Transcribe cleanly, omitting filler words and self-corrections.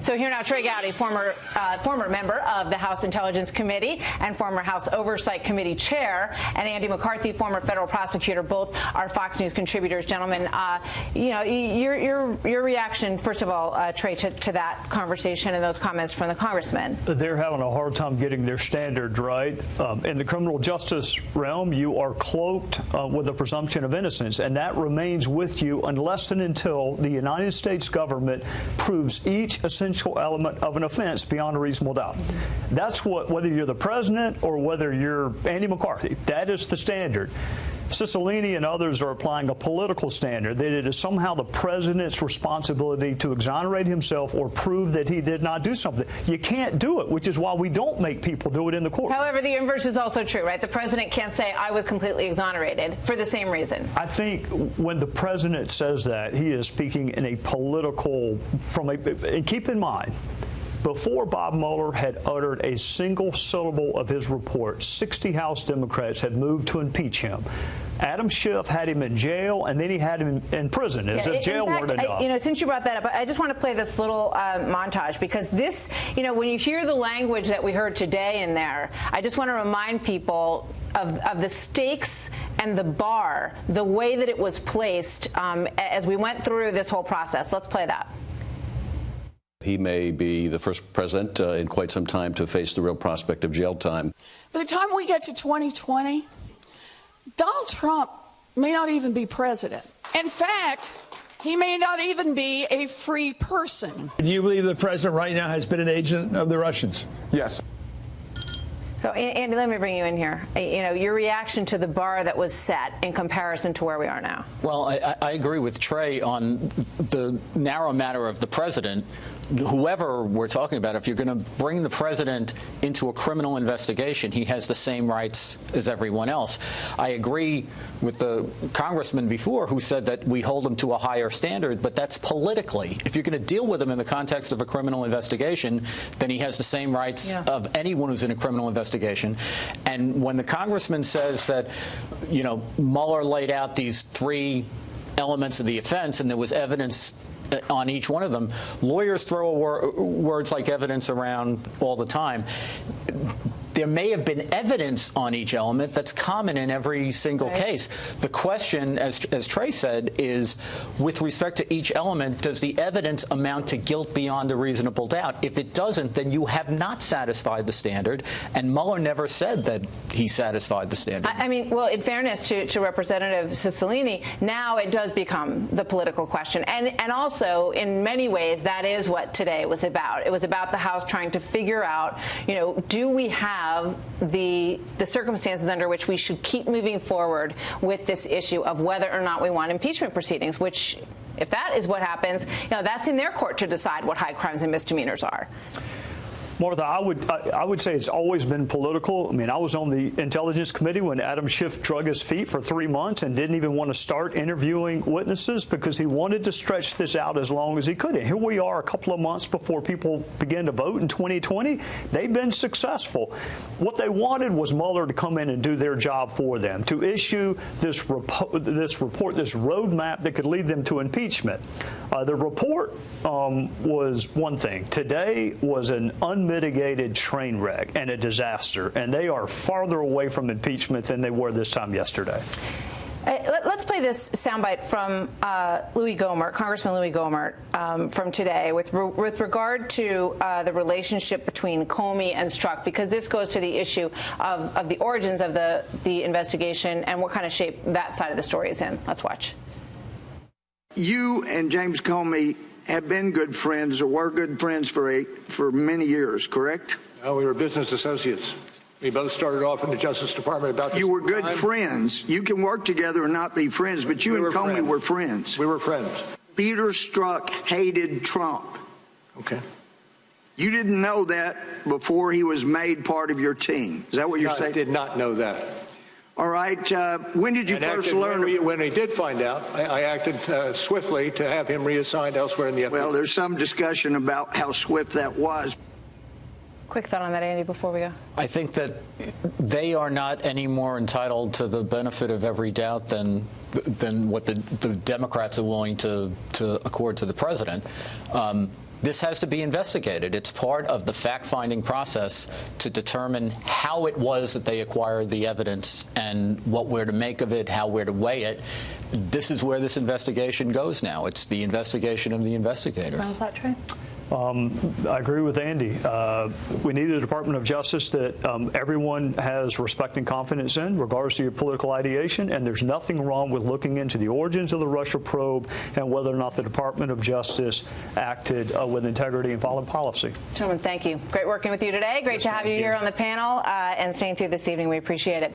So here now, Trey Gowdy, former member of the House Intelligence Committee and former House Oversight Committee chair, and Andy McCarthy, former federal prosecutor, both are Fox News contributors. Gentlemen, you know, your reaction, first of all, Trey, to that conversation and those comments from the congressman. They're having a hard time getting their standards right. In the criminal justice realm, you are cloaked with a presumption of innocence, and that remains with you unless and until the United States government proves each essential element of an offense beyond a reasonable doubt. That's what, whether you're the president or whether you're Andy McCarthy, that is the standard. Cicilline and others are applying a political standard that it is somehow the president's responsibility to exonerate himself or prove that he did not do something. You can't do it, which is why we don't make people do it in the court. However, the inverse is also true, right? The president can't say, I was completely exonerated for the same reason. I think when the president says that, he is speaking in a political, and keep in mind, before Bob Mueller had uttered a single syllable of his report, 60 House Democrats had moved to impeach him. Adam Schiff had him in jail, and then he had him in prison, as if jail weren't enough. You know, since you brought that up, I just want to play this little montage, because this, you know, when you hear the language that we heard today in there, I just want to remind people of the stakes and the bar, the way that it was placed as we went through this whole process. Let's play that. He may be the first president in quite some time to face the real prospect of jail time. By the time we get to 2020, Donald Trump may not even be president. In fact, he may not even be a free person. Do you believe the president right now has been an agent of the Russians? Yes. So, Andy, let me bring you in here. You know, your reaction to the bar that was set in comparison to where we are now. Well, I agree with Trey on the narrow matter of the president. Whoever we're talking about, if you're going to bring the president into a criminal investigation, he has the same rights as everyone else. I agree with the congressman before who said that we hold him to a higher standard, but that's politically. If you're going to deal with him in the context of a criminal investigation, then he has the same rights of anyone who's in a criminal investigation. And when the congressman says that, you know, Mueller laid out these 3 elements of the offense and there was evidence on each one of them, lawyers throw words like evidence around all the time. There may have been evidence on each element that's common in every single case. The question, as Trey said, is with respect to each element, does the evidence amount to guilt beyond a reasonable doubt? If it doesn't, then you have not satisfied the standard, and Mueller never said that he satisfied the standard. I mean, well, in fairness to Representative Cicilline, now it does become the political question. And also, in many ways, that is what today was about. It was about the House trying to figure out, you know, do we have the circumstances under which we should keep moving forward with this issue of whether or not we want impeachment proceedings, which, if that is what happens, you know, that's in their court to decide what high crimes and misdemeanors are. Martha, I would say it's always been political. I mean, I was on the Intelligence Committee when Adam Schiff drug his feet for 3 months and didn't even want to start interviewing witnesses because he wanted to stretch this out as long as he could. And here we are a couple of months before people begin to vote in 2020. They've been successful. What they wanted was Mueller to come in and do their job for them, to issue this report, this roadmap that could lead them to impeachment. The report was one thing. Today was an unmitigated train wreck and a disaster, and they are farther away from impeachment than they were this time yesterday. Let's play this soundbite from Louis Gohmert, Congressman Louis Gohmert, from today with regard to the relationship between Comey and Strzok, because this goes to the issue of the origins of the investigation and what kind of shape that side of the story is in. Let's watch. You and James Comey have been good friends, or were good friends for many years, correct? No, we were business associates. We both started off in the Justice Department about this. You were good friends. You can work together and not be friends, but you and Comey were friends. We were friends. Peter Strzok hated Trump. Okay. You didn't know that before he was made part of your team. Is that what you're saying? I did not know that. All right. When did you first learn? When we did find out, I acted swiftly to have him reassigned elsewhere in the FBI. Well, there's some discussion about how swift that was. Quick thought on that, Andy, before we go. I think that they are not any more entitled to the benefit of every doubt than what the Democrats are willing to accord to the president. this has to be investigated. It's part of the fact-finding process to determine how it was that they acquired the evidence and what we're to make of it, how we're to weigh it. This is where this investigation goes now. It's the investigation of the investigators. Final thought, Trey? I agree with Andy. We need a Department of Justice that everyone has respect and confidence in, regardless of your political ideation, and there's nothing wrong with looking into the origins of the Russia probe and whether or not the Department of Justice acted with integrity and followed policy. Gentlemen, thank you. Great working with you today. Great to have you here on the panel and staying through this evening. We appreciate it.